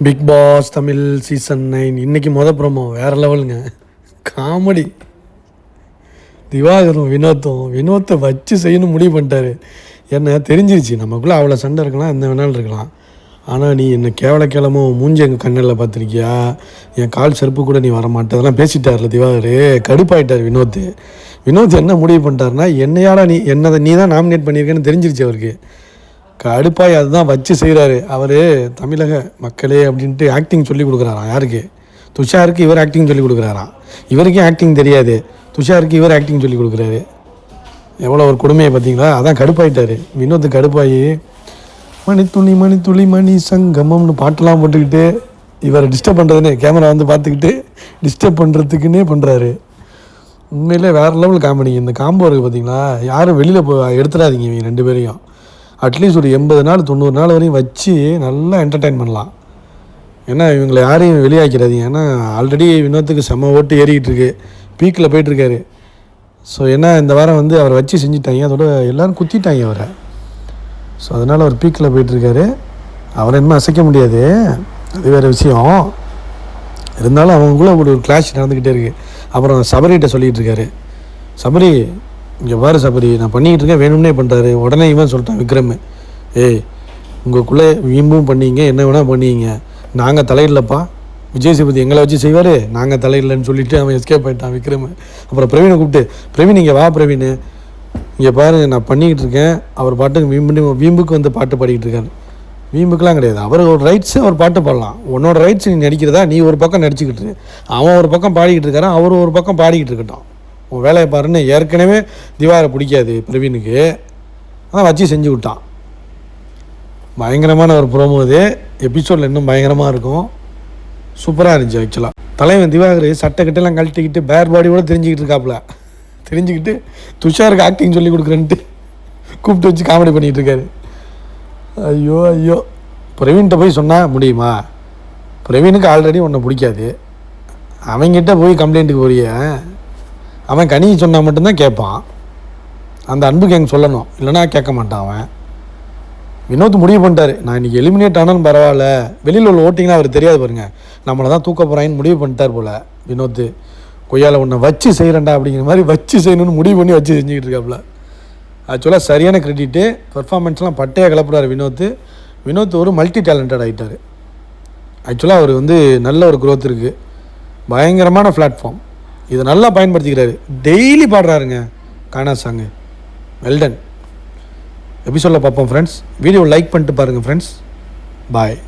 Big pass Tamil season 9 இன்றைக்கி promo வேறு லெவலுங்க. காமெடி. திவாகரும் வினோத்தை வச்சு செய்யணும் முடிவு பண்ணிட்டாரு. என்ன தெரிஞ்சிருச்சு நமக்குள்ளே அவ்வளோ சண்டை இருக்கலாம், எந்த வேணாலும் இருக்கலாம். ஆனால் நீ என்னை கேவலமோ மூஞ்சி எங்கள் கண்ணில் பார்த்துருக்கியா, என் கால் செருப்பு கூட நீ வரமாட்டே, அதெல்லாம் பேசிட்டார்ல திவாகர். கடுப்பாயிட்டார் வினோத் என்ன முடிவு பண்ணிட்டாருன்னா, என்னையால் நீ தான் நாமினேட் பண்ணியிருக்கேன்னு தெரிஞ்சிருச்சு அவருக்கு. கடுப்பாய் அதுதான் வச்சு செய்கிறாரு அவர். தமிழக மக்களே அப்படின்ட்டு ஆக்டிங் சொல்லி கொடுக்குறாராம். யாருக்கு? துஷாருக்கு இவர் ஆக்டிங் சொல்லி கொடுக்குறாராம். இவருக்கே ஆக்டிங் தெரியாது, துஷாருக்கு இவர் ஆக்டிங் சொல்லி கொடுக்குறாரு. எவ்வளோ ஒரு கொடுமையை பார்த்தீங்களா? அதான் கடுப்பாயிட்டார் வினோத். கடுப்பாயி மணி மணி சங்கமம்னு பாட்டெல்லாம் போட்டுக்கிட்டு இவரை டிஸ்டர்ப் பண்ணுறதுன்னு கேமரா வந்து பார்த்துக்கிட்டு டிஸ்டர்ப் பண்ணுறதுக்குன்னே பண்ணுறாரு. உண்மையிலே வேறு லெவல் காமெடி. இந்த காம்போ இருக்குது பார்த்தீங்களா, யாரும் வெளியில் எடுத்துடாதீங்க இவங்க ரெண்டு பேரையும். அட்லீஸ்ட் ஒரு 80 நாள் 90 நாள் வரையும் வச்சு நல்லா என்டர்டெயின் பண்ணலாம். ஏன்னா இவங்களை யாரையும் வெளியாக்கிறாதீங்க. ஏன்னா ஆல்ரெடி வினோத்துக்கு செம்ம ஓட்டு ஏறிக்கிட்டு இருக்கு, பீக்கில் போயிட்டுருக்காரு. ஸோ ஏன்னா இந்த வாரம் வந்து அவரை வச்சு செஞ்சுட்டாங்க, அதோட எல்லோரும் குத்திட்டாங்க அவரை. ஸோ அதனால் அவர் பீக்கில் போயிட்டுருக்காரு. அவரை இன்னும் அசைக்க முடியாது, அது வேறு விஷயம். இருந்தாலும் அவங்களுக்குள்ள ஒரு கிளாஷ் நடந்துக்கிட்டே இருக்குது. அப்புறம் சபரிகிட்ட சொல்லிகிட்டு இருக்காரு, சபரி இங்கே பாரு சபரி, நான் பண்ணிக்கிட்டு இருக்கேன், வேணும்னே பண்ணுறாரு. உடனே இவன் சொல்லிட்டான் விக்ரம், ஏய் உங்களுக்குள்ளே வீம்பும் பண்ணிங்க, என்ன வேணால் பண்ணிங்க, நாங்கள் தலையிடலப்பா, விஜய் சேதுபதி எங்களை வச்சு செய்வார், நாங்கள் தலையிடலன்னு சொல்லிவிட்டு அவன் எஸ்கேப் ஆகிட்டான் விக்ரம். அப்புறம் பிரவீனை கூப்பிட்டு, பிரவீன் இங்கே வா பிரவீன், இங்கே பாரு நான் பண்ணிக்கிட்டு இருக்கேன். அவர் பாட்டுக்கு வீம்புக்கு வந்து பாட்டு பாடிக்கிட்டு இருக்காரு. வீம்புக்கெலாம் கிடையாது, அவர் ஒரு ரைட்ஸு, அவர் பாட்டு பாடலாம். உன்னோட ரைட்ஸ் நீ நடிக்கிறதா, நீ ஒரு பக்கம் நடிச்சுக்கிட்டு, அவன் ஒரு பக்கம் பாடிக்கிட்டு இருக்காரான், அவர் ஒரு பக்கம் பாடிக்கிட்டு இருக்கட்டும், உன் வேலையை பாருன்னு. ஏற்கனவே திவாரை பிடிக்காது பிரவீனுக்கு, அதான் வச்சு செஞ்சு விட்டான். பயங்கரமான ஒரு ப்ரோமோ இது. எபிசோடில் இன்னும் பயங்கரமாக இருக்கும், சூப்பராக இருந்துச்சு. ஆக்சுவலாக தலைவன் திவாகர் சட்டை கட்டெல்லாம் கழட்டிக்கிட்டு பேர் பாடியோடு தெரிஞ்சுக்கிட்டு துஷாருக்கு ஆக்டிங் சொல்லி கொடுக்குறேன்ட்டு கூப்பிட்டு வச்சு காமெடி பண்ணிகிட்டு இருக்காரு. ஐயோ பிரவீன்கிட்ட போய் சொன்னால் முடியுமா? பிரவீனுக்கு ஆல்ரெடி உன்னை பிடிக்காது, அவங்ககிட்ட போய் கம்ப்ளைண்ட்டுக்கு போறிய. அவன் கனி சொன்னால் மட்டும்தான் கேட்பான், அந்த அன்புக்கு எங்கே சொல்லணும், இல்லைனா கேட்க மாட்டான் அவன். வினோத் முடிவு பண்ணிட்டாரு, நான் இன்றைக்கி எலிமினேட் ஆனாலும் பரவாயில்ல, வெளியில் உள்ள ஓட்டிங்கன்னா அவர் தெரியாது பாருங்கள், நம்மளை தான் தூக்க போகிறான்னு முடிவு பண்ணிட்டார் போல் வினோத். கொய்யால் உன்னை வச்சு செய்கிறேன்டா அப்படிங்கிற மாதிரி வச்சு செய்யணும்னு முடிவு பண்ணி வச்சு செஞ்சுக்கிட்டு இருக்காப்புல. ஆக்சுவலாக சரியான கிரெடிட்டு, பர்ஃபார்மன்ஸ்லாம் பட்டையாக கிளப்புறாரு வினோத் ஒரு மல்டி டேலண்டட் ஆகிட்டார். ஆக்சுவலாக அவர் வந்து நல்ல ஒரு க்ரோத் இருக்குது, பயங்கரமான பிளாட்ஃபார்ம், இதை நல்லா பயன்படுத்திக்கிறாரு. டெய்லி பாடுறாருங்க கானா சாங்கு. வெல்டன். எபிசோடில் பார்ப்போம் ஃப்ரெண்ட்ஸ். வீடியோ லைக் பண்ணிட்டு பாருங்கள் ஃப்ரெண்ட்ஸ். பாய்.